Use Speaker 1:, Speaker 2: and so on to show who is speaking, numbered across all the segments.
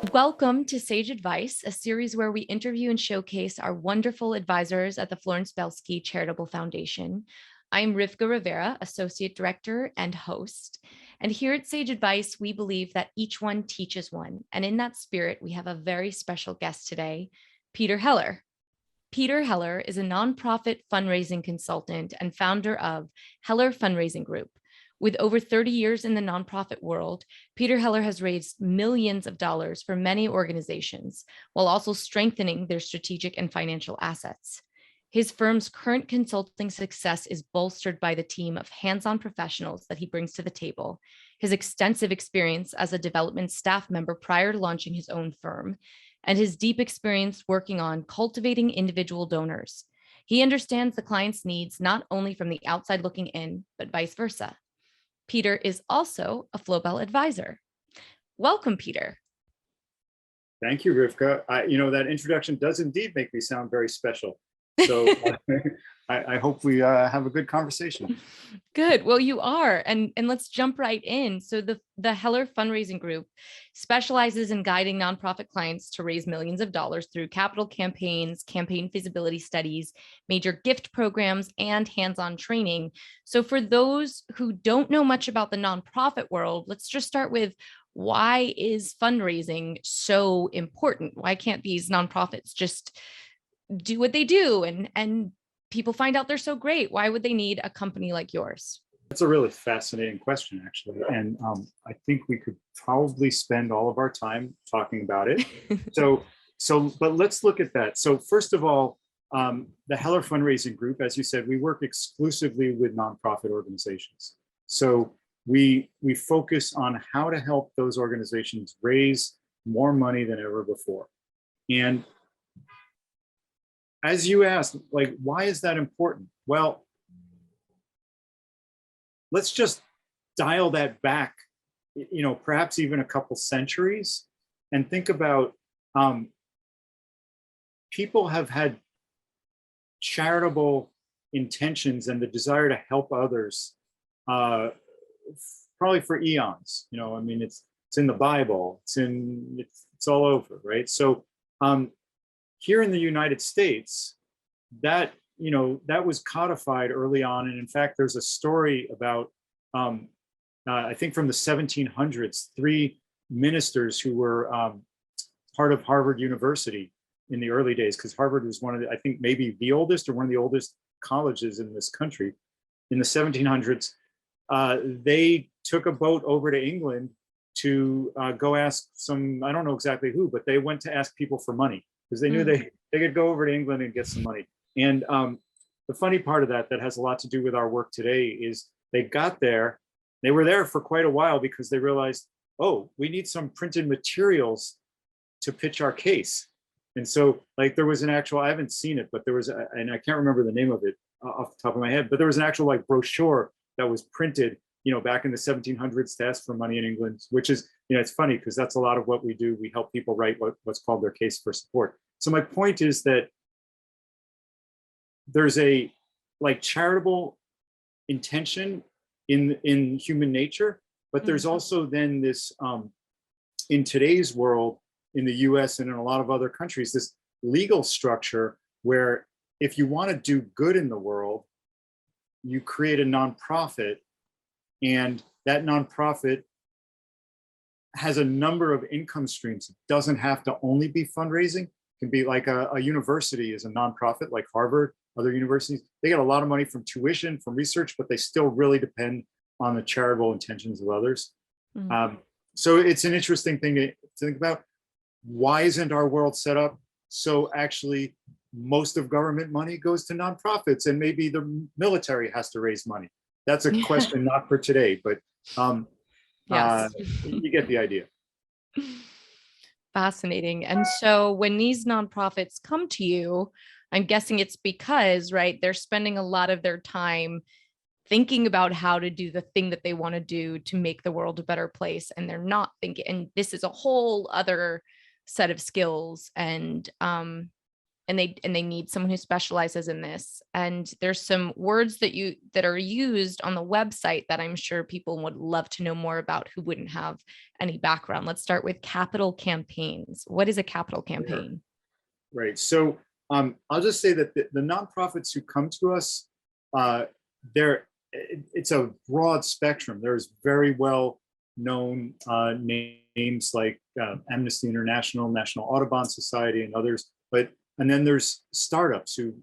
Speaker 1: Welcome to Sage Advice, a series where we interview and showcase our wonderful advisors at the Florence Belsky Charitable Foundation. I'm Rivka Rivera, Associate Director and host. And here at Sage Advice, we believe that each one teaches one. And in that spirit, we have a very special guest today, Peter Heler. Peter Heler is a nonprofit fundraising consultant and founder of Heler Fundraising Group. With over 30 years in the nonprofit world, Peter Heler has raised millions of dollars for many organizations, while also strengthening their strategic and financial assets. His firm's current consulting success is bolstered by the team of hands-on professionals that he brings to the table, his extensive experience as a development staff member prior to launching his own firm, and his deep experience working on cultivating individual donors. He understands the client's needs not only from the outside looking in, but vice versa. Peter is also a Flowbell advisor. Welcome, Peter.
Speaker 2: Thank you, Rivka. That introduction does indeed make me sound very special. So I hope we have a good conversation.
Speaker 1: Good. Well, you are. And let's jump right in. So the Heler Fundraising Group specializes in guiding nonprofit clients to raise millions of dollars through capital campaigns, campaign feasibility studies, major gift programs, and hands-on training. So for those who don't know much about the nonprofit world, let's just start with, why is fundraising so important? Why can't these nonprofits just do what they do and people find out they're so great? Why would they need a company like yours?
Speaker 2: That's a really fascinating question, actually. And I think we could probably spend all of our time talking about it. But let's look at that. So first of all, the Heler Fundraising Group, as you said, we work exclusively with nonprofit organizations. So we focus on how to help those organizations raise more money than ever before. And as you asked, like, why is that important? Well, let's just dial that back, perhaps even a couple centuries, and think about people have had charitable intentions and the desire to help others probably for eons. It's in the Bible, it's all over, right? So here in the United States, that was codified early on. And in fact, there's a story about, I think from the 1700s, three ministers who were part of Harvard University in the early days, because Harvard was one of I think maybe the oldest or one of the oldest colleges in this country. In the 1700s, they took a boat over to England to go ask some, I don't know exactly who, but they went to ask people for money, because they knew they could go over to England and get some money. And the funny part of that has a lot to do with our work today is they got there, they were there for quite a while because they realized, oh, we need some printed materials to pitch our case. And so like there was an actual, I haven't seen it, but there was, and I can't remember the name of it off the top of my head, but there was an actual like brochure that was printed, back in the 1700s to ask for money in England, which is, it's funny because that's a lot of what we do. We help people write what's called their case for support. So my point is that there's a charitable intention in human nature, but there's also then this, in today's world, in the US and in a lot of other countries, this legal structure where if you want to do good in the world, you create a nonprofit, and that nonprofit has a number of income streams. It doesn't have to only be fundraising. It can be like a university is a nonprofit, like Harvard, other universities. They get a lot of money from tuition, from research, but they still really depend on the charitable intentions of others. So it's an interesting thing to think about. Why isn't our world set up so actually most of government money goes to nonprofits and maybe the military has to raise money? That's a question not for today, but
Speaker 1: yes.
Speaker 2: You get the idea.
Speaker 1: Fascinating. And so when these nonprofits come to you, I'm guessing it's because, right, they're spending a lot of their time thinking about how to do the thing that they want to do to make the world a better place. And they're not thinking, and this is a whole other set of skills and and they need someone who specializes in this. And there's some words that are used on the website that I'm sure people would love to know more about who wouldn't have any background. Let's start with capital campaigns. What is a capital campaign?
Speaker 2: Right. So I'll just say that the nonprofits who come to us, it's a broad spectrum. There's very well known names like Amnesty International, National Audubon Society, and others. And then there's startups who,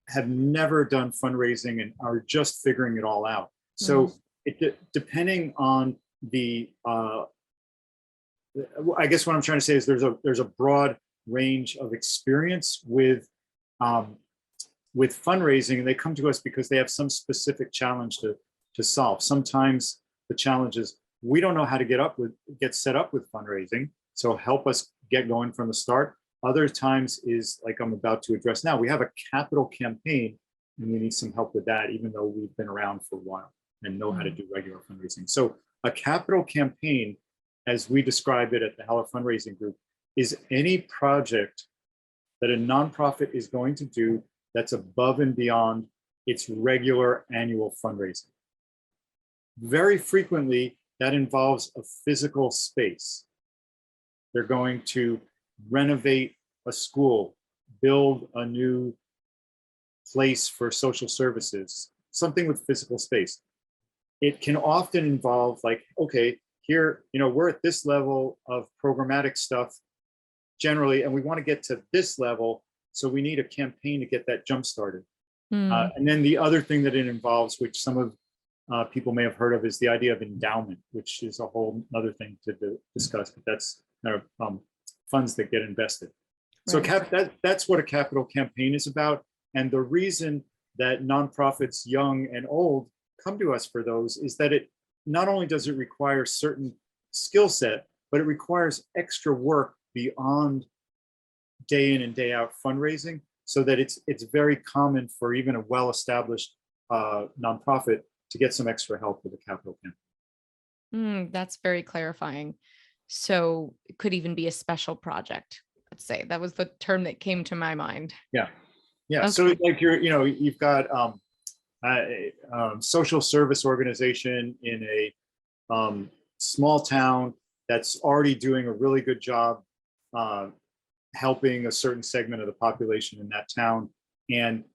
Speaker 2: have never done fundraising and are just figuring it all out. So depending on I guess what I'm trying to say is there's a broad range of experience with fundraising, and they come to us because they have some specific challenge to solve. Sometimes the challenge is we don't know how to get set up with fundraising, so help us get going from the start. Other times is like I'm about to address now. We have a capital campaign, and we need some help with that, even though we've been around for a while and know how to do regular fundraising. So a capital campaign, as we describe it at the Heler Fundraising Group, is any project that a nonprofit is going to do that's above and beyond its regular annual fundraising. Very frequently, that involves a physical space. They're going to renovate a school, build a new place for social services, something with physical space. It can often involve like, okay, here, we're at this level of programmatic stuff generally, and we want to get to this level, so we need a campaign to get that jump started. And then the other thing that it involves, which some of people may have heard of, is the idea of endowment, which is a whole other thing to discuss, but that's kind of funds that get invested. Right. So that's what a capital campaign is about. And the reason that nonprofits, young and old, come to us for those is that it not only does it require certain skill set, but it requires extra work beyond day in and day out fundraising, so that it's very common for even a well-established nonprofit to get some extra help with a capital campaign.
Speaker 1: That's very clarifying. So it could even be a special project. Let's say that was the term that came to my mind.
Speaker 2: Yeah.
Speaker 1: Okay.
Speaker 2: So like you've got social service organization in a small town that's already doing a really good job helping a certain segment of the population in that town, and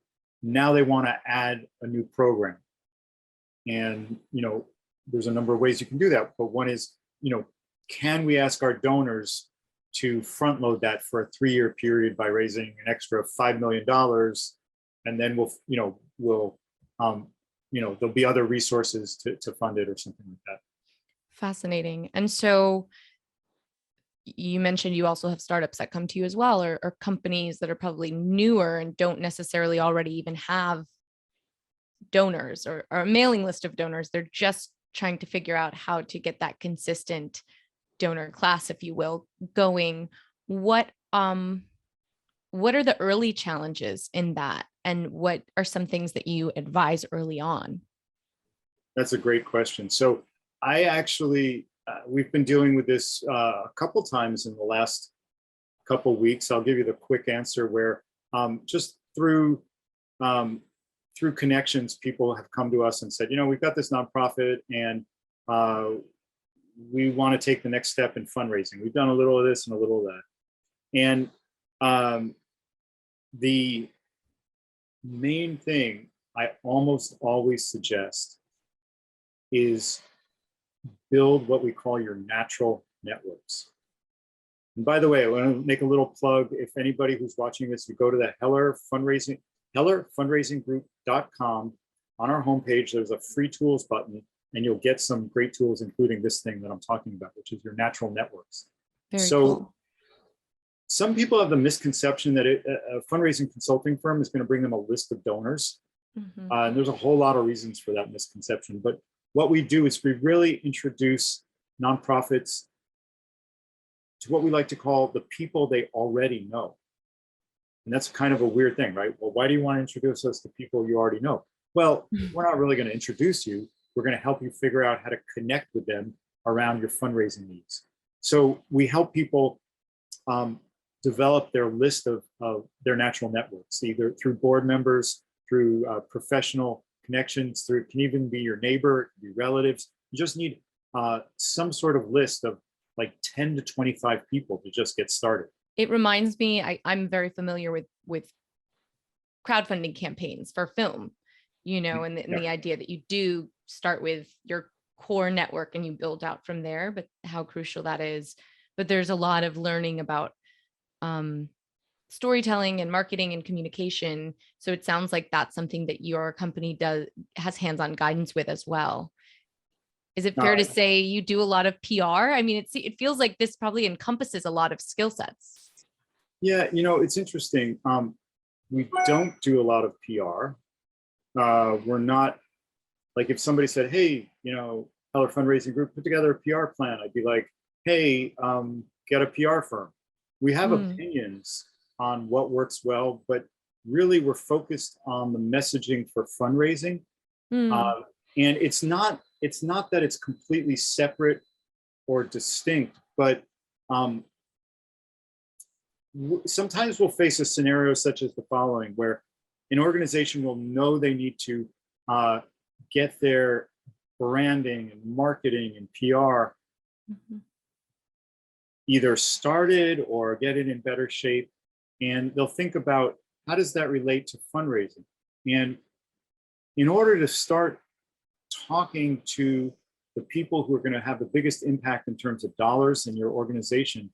Speaker 2: now they want to add a new program. And there's a number of ways you can do that, but one is, can we ask our donors to front load that for a 3-year period by raising an extra $5 million, and then there'll be other resources to fund it or something like that.
Speaker 1: Fascinating. And so you mentioned you also have startups that come to you as well, or companies that are probably newer and don't necessarily already even have donors or a mailing list of donors. They're just trying to figure out how to get that consistent donor class, if you will, going. What are the early challenges in that? And what are some things that you advise early on?
Speaker 2: That's a great question. So I actually, we've been dealing with this a couple times in the last couple weeks. I'll give you the quick answer where just through connections, people have come to us and said, we've got this nonprofit and we want to take the next step in fundraising. We've done a little of this and a little of that. And the main thing I almost always suggest is build what we call your natural networks. And by the way, I want to make a little plug. If anybody who's watching this, you go to the helerfundraisinggroup.com. On our homepage, there's a free tools button, and you'll get some great tools, including this thing that I'm talking about, which is your natural networks.
Speaker 1: Very cool.
Speaker 2: Some people have the misconception that a fundraising consulting firm is going to bring them a list of donors. And there's a whole lot of reasons for that misconception. But what we do is we really introduce nonprofits to what we like to call the people they already know. And that's kind of a weird thing, right? Well, why do you want to introduce us to people you already know? Well, we're not really going to introduce you. We're going to help you figure out how to connect with them around your fundraising needs. So we help people develop their list of their natural networks, either through board members, through professional connections, through, it can even be your neighbor, it can be relatives. You just need some sort of list of like 10 to 25 people to just get started.
Speaker 1: It reminds me, I'm very familiar with crowdfunding campaigns for film, and the idea that you do start with your core network and you build out from there, but how crucial that is. But there's a lot of learning about storytelling and marketing and communication. So it sounds like that's something that your company has hands-on guidance with as well. Is it fair to say you do a lot of PR? I mean, it feels like this probably encompasses a lot of skill sets.
Speaker 2: Yeah, it's interesting. We don't do a lot of PR. We're not, like, if somebody said, hey, Heler Fundraising Group, put together a PR plan, I'd be like, hey, get a PR firm. We have opinions on what works well, but really we're focused on the messaging for fundraising. And it's not that it's completely separate or distinct, but sometimes we'll face a scenario such as the following, where an organization will know they need to get their branding and marketing and PR either started or get it in better shape. And they'll think about, how does that relate to fundraising? And in order to start talking to the people who are going to have the biggest impact in terms of dollars in your organization,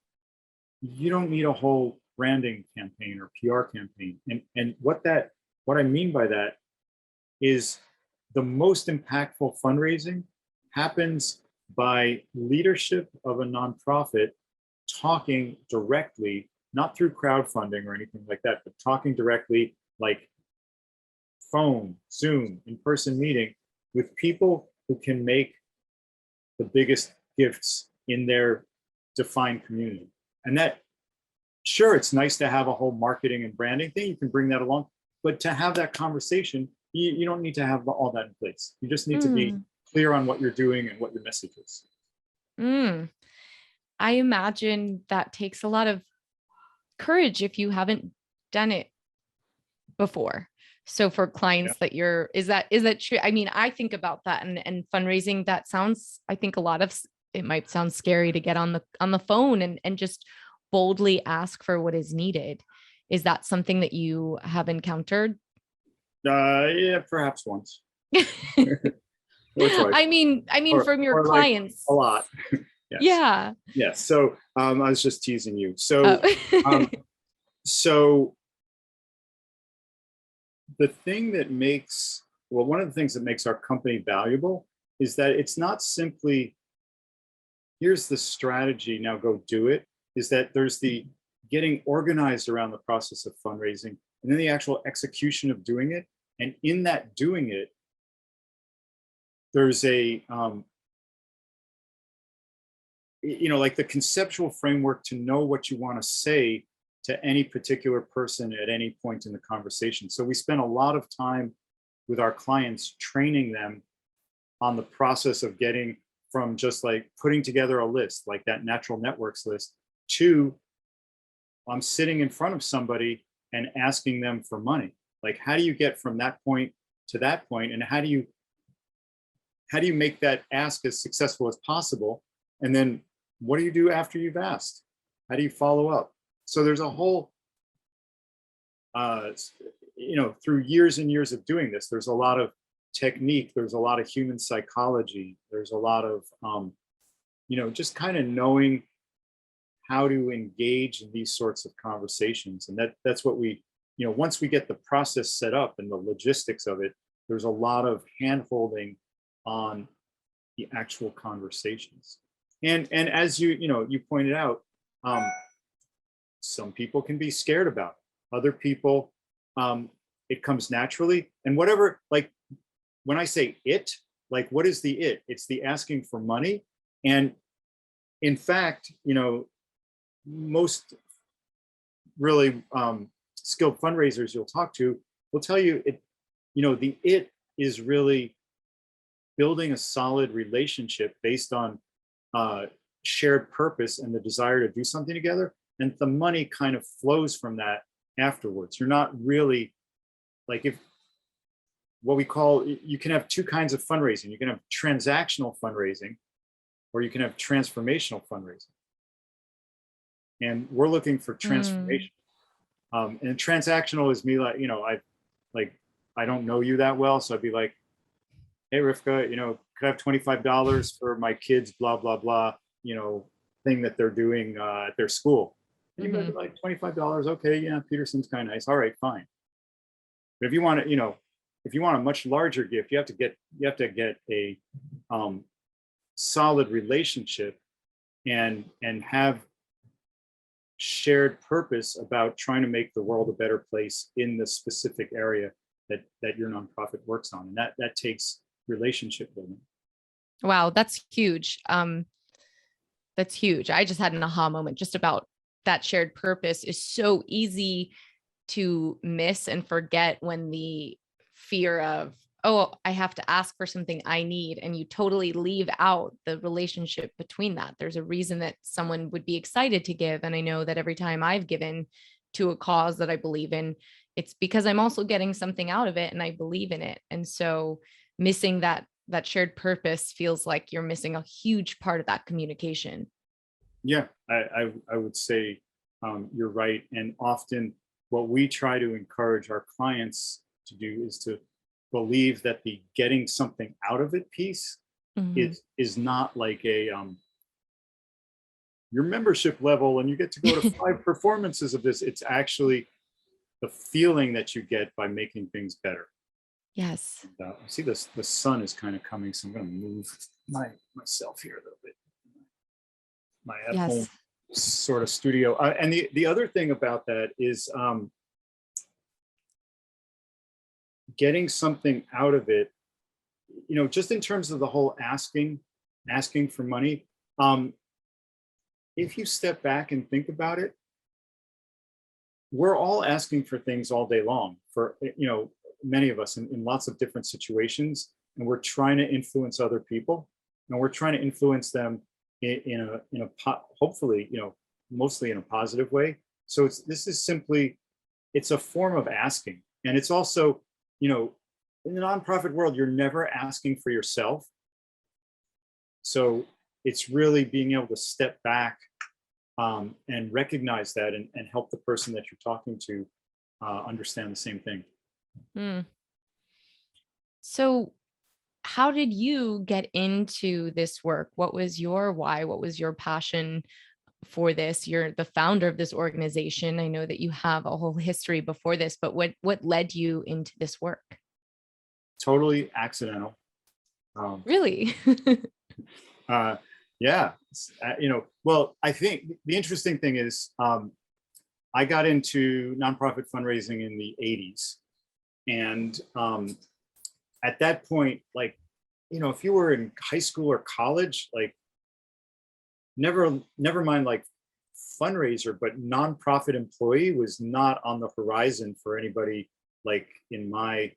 Speaker 2: you don't need a whole branding campaign or PR campaign. And what I mean by that is the most impactful fundraising happens by leadership of a nonprofit talking directly, not through crowdfunding or anything like that, but talking directly, like phone, Zoom, in-person meeting with people who can make the biggest gifts in their defined community. And that, sure, it's nice to have a whole marketing and branding thing. You can bring that along, but to have that conversation, you don't need to have all that in place. You just need to be clear on what you're doing and what your message is.
Speaker 1: I imagine that takes a lot of courage if you haven't done it before. So for clients that is that true? I mean, I think about that and fundraising, that sounds, I think it might sound scary to get on the phone and just boldly ask for what is needed. Is that something that you have encountered?
Speaker 2: Yeah, perhaps once.
Speaker 1: I mean, from your clients.
Speaker 2: Like a lot. Yes.
Speaker 1: Yeah.
Speaker 2: Yes. So I was just teasing you. So, so the thing that makes, one of the things that makes our company valuable is that it's not simply, here's the strategy, now go do it. Is that there's the getting organized around the process of fundraising, and then the actual execution of doing it. And in that doing it, there's a, like the conceptual framework to know what you want to say to any particular person at any point in the conversation. So we spend a lot of time with our clients training them on the process of getting from just like putting together a list, like that natural networks list, to I'm sitting in front of somebody and asking them for money. Like, how do you get from that point to that point? And how do you make that ask as successful as possible? And then what do you do after you've asked? How do you follow up? So there's a whole, through years and years of doing this, there's a lot of technique, there's a lot of human psychology, there's a lot of, just kind of knowing how to engage in these sorts of conversations. And that's what we, once we get the process set up and the logistics of it, there's a lot of hand-holding on the actual conversations. And as you pointed out, some people can be scared about it. Other people, it comes naturally. And whatever, like when I say it, like what is the it? It's the asking for money. And in fact, most really skilled fundraisers you'll talk to will tell you the it is really building a solid relationship based on shared purpose and the desire to do something together. and the money kind of flows from that afterwards. You're not really like, if what we call, you can have two kinds of fundraising. You can have transactional fundraising, or you can have transformational fundraising. And we're looking for
Speaker 1: Mm.
Speaker 2: transformation. And transactional is me, like, like, I don't know you that well, so I'd be like, hey Rivka, could I have $25 for my kids, blah blah blah, thing that they're doing at their school. And you're gonna be
Speaker 1: Mhm.
Speaker 2: like, $25, okay, yeah, Peterson's kind of nice, all right, fine. But if you want to, if you want a much larger gift, you have to get a solid relationship, and have shared purpose about trying to make the world a better place in the specific area that your nonprofit works on, and that takes relationship building.
Speaker 1: Wow, that's huge. That's huge. I just had an aha moment just about that shared purpose is so easy to miss and forget when the fear of, oh, I have to ask for something I need, and you totally leave out the relationship between that. There's a reason that someone would be excited to give. And I know that every time I've given to a cause that I believe in, it's because I'm also getting something out of it and I believe in it. And so missing that shared purpose feels like you're missing a huge part of that communication.
Speaker 2: Yeah, I would say you're right. And often what we try to encourage our clients to do is to believe that the getting something out of it piece
Speaker 1: Mhm.
Speaker 2: is not like a your membership level and you get to go to 5 performances of this. It's actually the feeling that you get by making things better.
Speaker 1: Yes.
Speaker 2: I see the sun is kind of coming, so I'm going to move myself here a little bit. My at home
Speaker 1: Yes.
Speaker 2: sort of studio. And the other thing about that is getting something out of it. Just in terms of the whole asking for money. Um, if you step back and think about it, we're all asking for things all day long, for many of us in lots of different situations, and we're trying to influence other people, and we're trying to influence them hopefully, mostly in a positive way. So this is simply, it's a form of asking. And it's also, in the nonprofit world, you're never asking for yourself. So it's really being able to step back and recognize that, and help the person that you're talking to understand the same thing.
Speaker 1: Mm. So, how did you get into this work? What was your why? What was your passion for this? You're the founder of this organization. I know that you have a whole history before this, but what led you into this work?
Speaker 2: Totally accidental. Um,
Speaker 1: Really?
Speaker 2: uh, yeah, well, I think the interesting thing is I got into nonprofit fundraising in the 80s. And at that point, like, if you were in high school or college, like, never mind like fundraiser, but nonprofit employee was not on the horizon for anybody like in my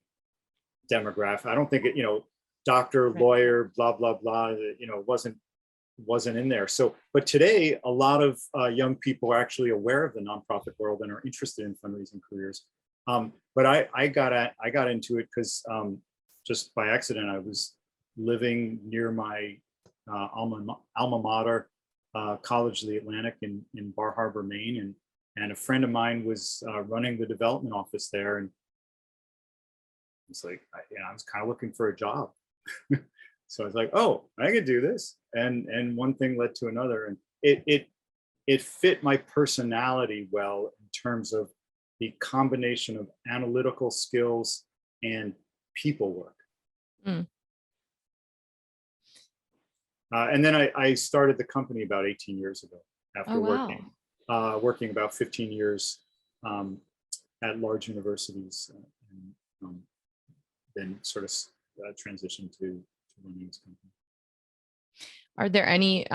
Speaker 2: demographic. I don't think doctor,
Speaker 1: Right.
Speaker 2: lawyer, blah blah blah, wasn't in there. So, but today, a lot of young people are actually aware of the nonprofit world and are interested in fundraising careers. But I got into it because just by accident, I was living near my alma mater, College of the Atlantic in Bar Harbor, Maine, and a friend of mine was running the development office there, and it's like I was kind of looking for a job. So I was like, oh, I could do this, and one thing led to another, and it fit my personality well in terms of the combination of analytical skills and people work.
Speaker 1: Mm.
Speaker 2: And then I started the company about 18 years ago
Speaker 1: Oh,
Speaker 2: after
Speaker 1: wow.
Speaker 2: working about 15 years um, at large universities, and then sort of transitioned to running this company.
Speaker 1: Are there any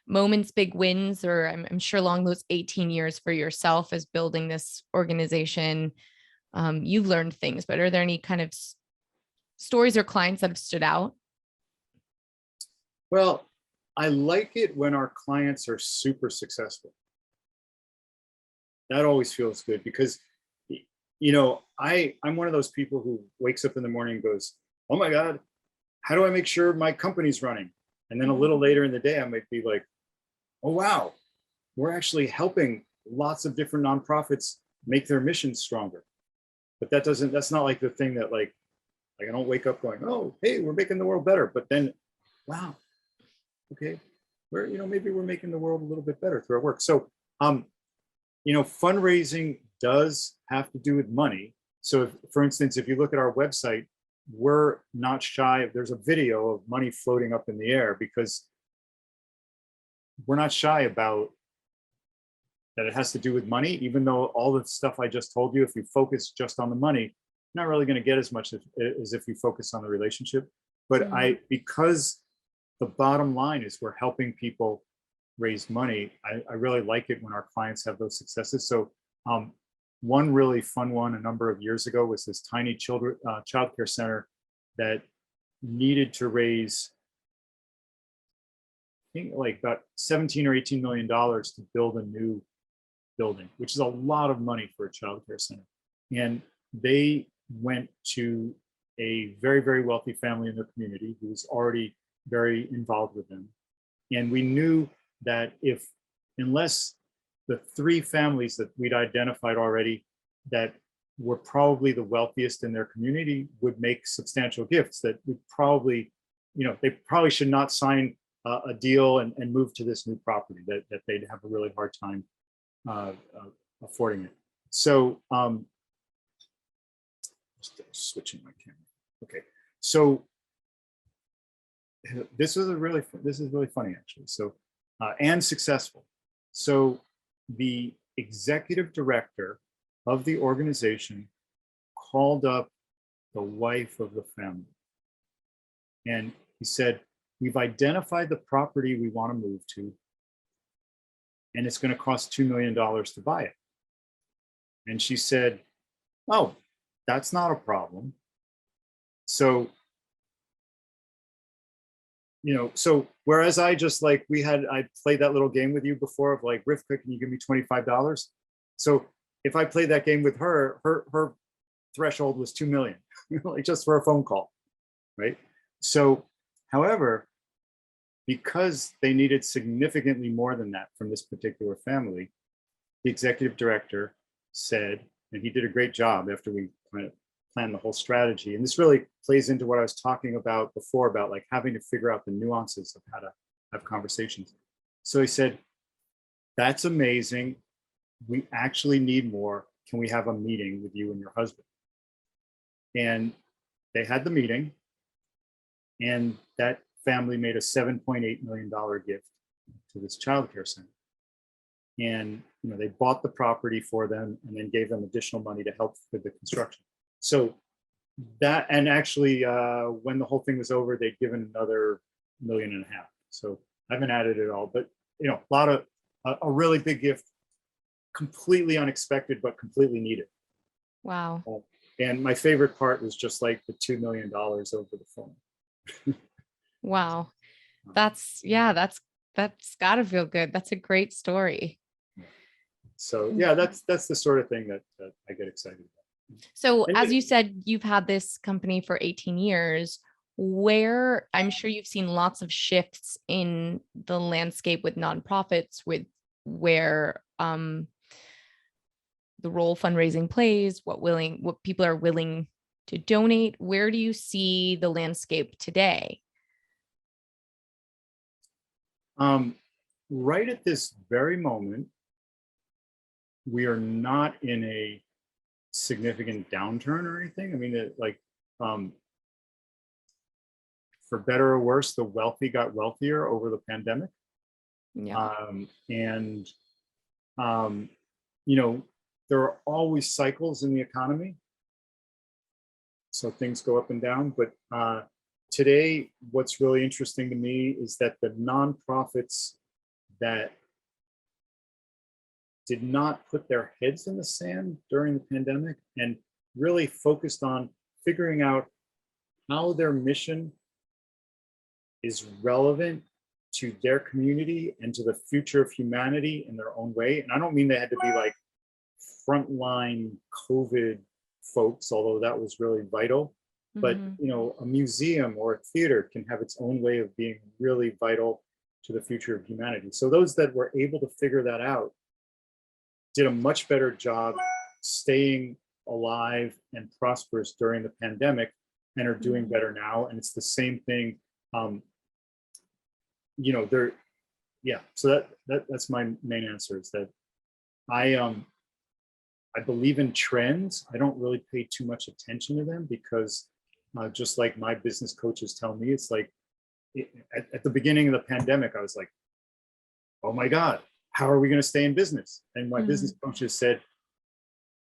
Speaker 1: moments, big wins, or I'm sure along those 18 years for yourself as building this organization, you've learned things, but are there any kind of stories or clients that have stood out?
Speaker 2: Well, I like it when our clients are super successful. that always feels good because, I'm one of those people who wakes up in the morning and goes, oh my God, how do I make sure my company's running? And then a little later in the day, I might be like, oh, wow, we're actually helping lots of different nonprofits make their missions stronger. But that's not like the thing that like I don't wake up going, oh, hey, we're making the world better. But then, wow, okay, maybe we're making the world a little bit better through our work. So, fundraising does have to do with money. So, for instance, if you look at our website, we're not shy. There's a video of money floating up in the air because we're not shy about that. It has to do with money, even though all the stuff I just told you, if you focus just on the money, you're not really going to get as much as if you focus on the relationship. But because the bottom line is we're helping people raise money, I really like it when our clients have those successes. So one really fun one a number of years ago was this tiny childcare center that needed to raise, I think, like about 17 or 18 million dollars to build a new building, which is a lot of money for a childcare center. And they went to a very, very wealthy family in their community who was already very involved with them. And we knew that unless the three families that we'd identified already that were probably the wealthiest in their community would make substantial gifts, that would probably, they probably should not sign a deal and move to this new property, that they'd have a really hard time affording it. So just switching my camera. Okay, so this is really funny actually. So and successful. So the executive director of the organization called up the wife of the family, and he said, we've identified the property we want to move to, and it's going to cost $2 million to buy it. And she said, oh, that's not a problem. So, so whereas I just I played that little game with you before of like, Rivka, can you give me $25? So if I played that game with her threshold was 2 million, like just for a phone call, right? So, however, because they needed significantly more than that from this particular family, the executive director said, and he did a great job after we kind of planned the whole strategy. And this really plays into what I was talking about before, about like having to figure out the nuances of how to have conversations. So he said, that's amazing. We actually need more. Can we have a meeting with you and your husband? And they had the meeting, and that family made a $7.8 million gift to this childcare center. And they bought the property for them and then gave them additional money to help with the construction. So that, and actually when the whole thing was over, they'd given another $1.5 million. So I haven't added it all, but a really big gift, completely unexpected, but completely needed.
Speaker 1: Wow.
Speaker 2: And my favorite part was just like the $2 million over the phone.
Speaker 1: Wow. That's gotta feel good. That's a great story.
Speaker 2: So yeah, that's the sort of thing that I get excited about.
Speaker 1: So as you said, you've had this company for 18 years, where I'm sure you've seen lots of shifts in the landscape with nonprofits, with where the role fundraising plays, what people are willing to donate. Where do you see the landscape today?
Speaker 2: Right at this very moment, we are not in a significant downturn or anything. I mean, for better or worse, the wealthy got wealthier over the pandemic.
Speaker 1: Yeah.
Speaker 2: There are always cycles in the economy, so things go up and down. But today, what's really interesting to me is that the nonprofits that did not put their heads in the sand during the pandemic and really focused on figuring out how their mission is relevant to their community and to the future of humanity in their own way. And I don't mean they had to be like frontline COVID folks, although that was really vital. But
Speaker 1: Mhm.
Speaker 2: a museum or a theater can have its own way of being really vital to the future of humanity. So those that were able to figure that out did a much better job staying alive and prosperous during the pandemic and are doing
Speaker 1: Mhm.
Speaker 2: better now. And it's the same thing. They're yeah. So that's my main answer is that I I believe in trends. I don't really pay too much attention to them because just like my business coaches tell me, it's like at the beginning of the pandemic, I was like, oh my God, how are we going to stay in business? And my business
Speaker 1: Mhm.
Speaker 2: coaches said,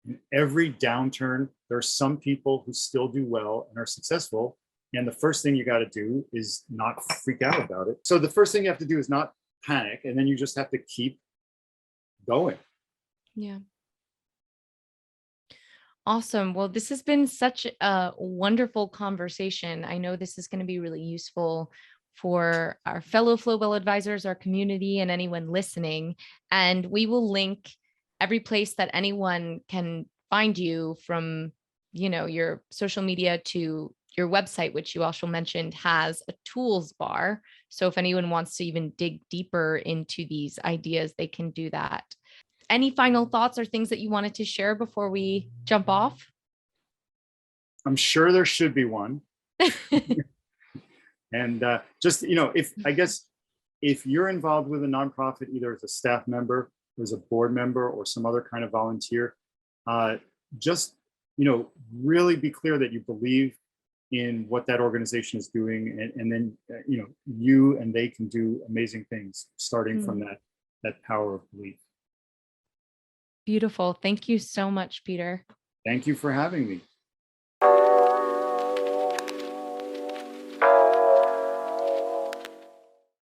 Speaker 2: in every downturn, there are some people who still do well and are successful. And the first thing you got to do is not freak out about it. So the first thing you have to do is not panic. And then you just have to keep going.
Speaker 1: Yeah. Awesome. Well, this has been such a wonderful conversation. I know this is going to be really useful for our fellow Flowwell advisors, our community, and anyone listening. And we will link every place that anyone can find you from, your social media to your website, which you also mentioned has a tools bar. So if anyone wants to even dig deeper into these ideas, they can do that. Any final thoughts or things that you wanted to share before we jump off?
Speaker 2: I'm sure there should be one. And just, if I guess if you're involved with a nonprofit, either as a staff member, as a board member, or some other kind of volunteer, uh, just, really be clear that you believe in what that organization is doing. And then, you and they can do amazing things starting from
Speaker 1: Mm,
Speaker 2: that power of belief.
Speaker 1: beautiful. Thank you so much, Peter.
Speaker 2: Thank you for having me.